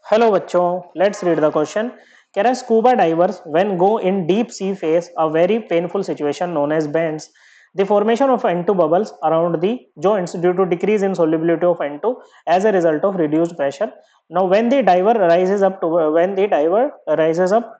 Hello बच्चों, let's read the question. कह रहा है scuba divers when go in deep sea face a very painful situation known as bends the formation of N2 bubbles around the joints due to decrease in solubility of N2 as a result of reduced pressure. Now when the diver rises up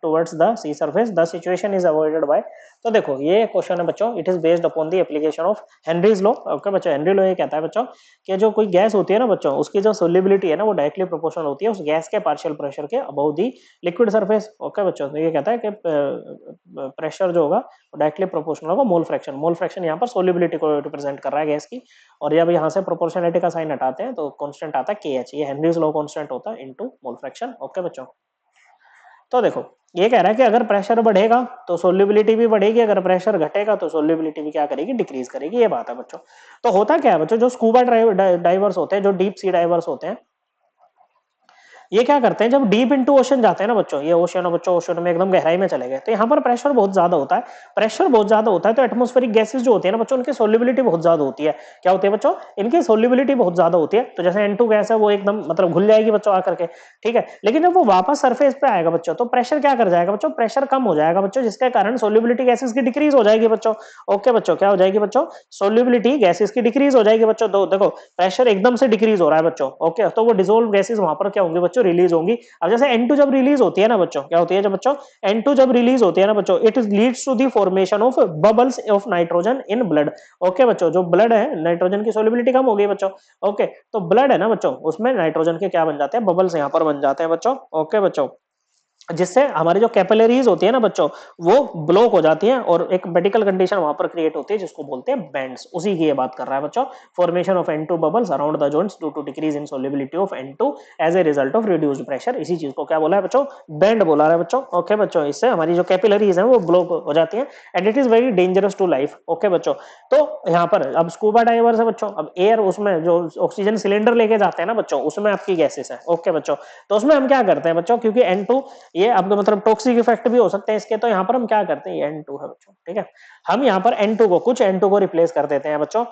towards the sea surface, the situation is avoided by। तो देखो ये question है बच्चों, it is based upon the application of Henry's law. Okay बच्चों, Henry law ये कहता है बच्चों कि जो कोई गैस होती है ना बच्चों, उसकी जो सोल्युबिलिटी है ना वो डायरेक्टली प्रोपोर्शनल होती है उस गैस के पार्शियल प्रेशर के अबव दी लिक्विड सरफेस। ओके बच्चों, तो ये कहता है कि प्रेशर जो होगा वो डायरेक्टली प्रोपोर्शनल होगा मोल फ्रैक्शन। मोल फ्रैक्शन यहाँ पर सोल्युबिलिटी को रिप्रेजेंट कर रहा है गैस की। और जब यहाँ से प्रोपोर्शनलिटी का साइन हटाते हैं तो कांस्टेंट आता है के एच, ये हेनरीज लॉ कांस्टेंट होता है इनटू मोल फ्रैक्शन। ओके बच्चों, तो देखो ये कह रहा है कि अगर प्रेशर बढ़ेगा तो सोल्युबिलिटी भी बढ़ेगी, अगर प्रेशर घटेगा तो सोल्युबिलिटी भी क्या करेगी, डिक्रीज करेगी। ये बात है बच्चों। तो होता क्या है बच्चों, जो स्कूबा डाइवर्स होते हैं, जो डीप सी डाइवर्स होते हैं, ये क्या करते हैं जब डीप इनटू ओशन जाते हैं ना बच्चों, ये ओशन है बच्चों, ओशन में एकदम गहराई में चले गए तो यहाँ पर प्रेशर बहुत ज्यादा होता है। प्रेशर बहुत ज्यादा होता है तो एटमॉस्फेरिक गैसेस जो होती है ना बच्चों, उनकी सोल्युबिलिटी बहुत ज्यादा होती है। क्या होती है बच्चों, इनकी सोल्युबिलिटी बहुत ज्यादा होती है। तो जैसे N2 गैस है वो एकदम मतलब घुल जाएगी बच्चों आकर के, ठीक है। लेकिन जब वो वापस सरफेस पे आएगा बच्चों तो प्रेशर क्या कर जाएगा बच्चों, प्रेशर कम हो जाएगा बच्चों, जिसके कारण सोल्युबिलिटी गैसेस की डिक्रीज हो जाएगी बच्चों। ओके बच्चों, क्या हो जाएगी बच्चों, सोल्युबिलिटी गैसेस की डिक्रीज हो जाएगी बच्चों। तो देखो प्रेशर एकदम से डिक्रीज हो रहा है बच्चों। ओके, तो वो डिसोल्व गैसेस वहां पर क्या होंगी बच्चों, रिलीज होंगी। अब जैसे N2 जब रिलीज होती है ना बच्चों, क्या होती है जब बच्चों N2 जब रिलीज होती है ना बच्चों, it leads to the formation of bubbles of nitrogen in blood. Okay बच्चों, जो ब्लड है नाइट्रोजन की सोल्युबिलिटी कम हो गई बच्चों। ओके, तो ब्लड है ना बच्चों, उसमें नाइट्रोजन के क्या बन जाते हैं, बबल्स यहाँ पर बन जाते हैं बच्चों। ओके बच्चों, जिससे हमारी जो कैपिलरीज होती है ना बच्चों वो ब्लॉक हो जाती है और एक मेडिकल कंडीशन वहां पर क्रिएट होती है जिसको बोलते हैं बेंड्स। उसी की ये बात कर रहा है बच्चों, formation of N2 bubbles around the joints due to decrease in solubility of N2 as a result of reduced pressure. इसी चीज को क्या बोला है बच्चों, बेंड बोला है बच्चों। ओके बच्चों, इससे हमारी जो कैपिलरीज है वो ब्लॉक हो जाती है and it is very dangerous to life. Okay बच्चों, तो यहाँ पर अब स्कूबा डाइवर्स है बच्चों, अब एयर उसमें जो ऑक्सीजन सिलेंडर लेके जाते हैं ना बच्चों, उसमें आपकी गैसेस है। ओके बच्चों, तो उसमें हम क्या करते हैं बच्चों, क्योंकि N2 ये आपका मतलब टॉक्सिक इफेक्ट भी हो सकते हैं इसके, तो यहाँ पर हम क्या करते हैं, N2 है बच्चों, ठीक है, हम यहाँ पर N2 को कुछ N2 को रिप्लेस कर देते हैं बच्चों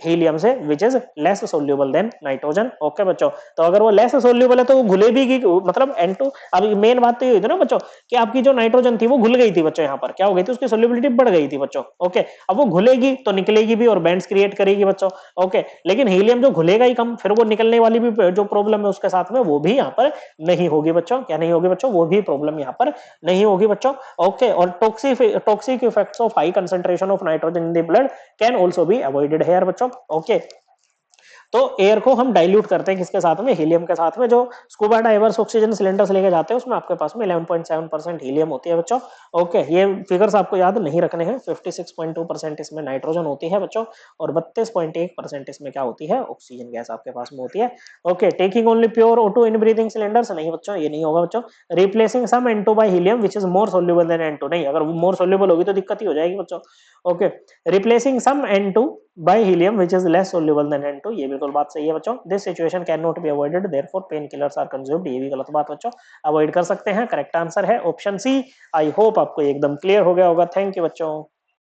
हीलियम से, which is less soluble than nitrogen. Okay बच्चों, तो अगर वो लेस सोल्यूबल है तो वो घुले भी मतलब N2। अब मेन बात तो ये हुई थी ना बच्चों कि आपकी जो नाइट्रोजन थी वो घुल गई थी बच्चों, यहाँ पर क्या हो गई थी, उसकी सोल्यूबिलिटी बढ़ गई थी बच्चों। ओके, अब वो घुलेगी तो निकलेगी भी और बैंड्स क्रिएट करेगी बच्चों। ओके, लेकिन हीलियम जो घुलेगा ही कम, फिर वो निकलने वाली भी जो प्रॉब्लम है उसके साथ में वो भी यहाँ पर नहीं होगी बच्चों। क्या नहीं होगी बच्चों, वो भी प्रॉब्लम यहाँ पर नहीं होगी बच्चों। ओके, और toxic effects of high concentration of nitrogen in the blood can also be avoided here बच्चों। ओके, तो एयर को हम डाइल्यूट करते हैं किसके साथ में, हीलियम के साथ में। जो स्कूबा डाइवर्स ऑक्सीजन सिलेंडर्स लेके जाते हैं उसमें आपके पास में 11.7% हीलियम होती है बच्चों। ओके, ये फिगर्स आपको याद नहीं रखने हैं। 56.2% इसमें नाइट्रोजन होती है बच्चों और 32.1% इसमें क्या होती है, ऑक्सीजन गैस आपके पास में होती है। Okay, taking only pure O2 in breathing cylinders, नहीं बच्चों ये नहीं होगा बच्चों। Replacing some N2 by helium which is more soluble than N2, नहीं, अगर मोर सोल्यूबल होगी तो दिक्कत ही हो जाएगी बच्चों। Okay, replacing some N2 by helium which is less soluble than N2, ये बिल्कुल बात सही है बच्चों। This situation can not be avoided therefore pain killers are consumed, ये भी गलत बात बच्चों, अवॉइड कर सकते हैं। करेक्ट आंसर है ऑप्शन सी। आई होप आपको एकदम क्लियर हो गया होगा। थैंक यू बच्चों।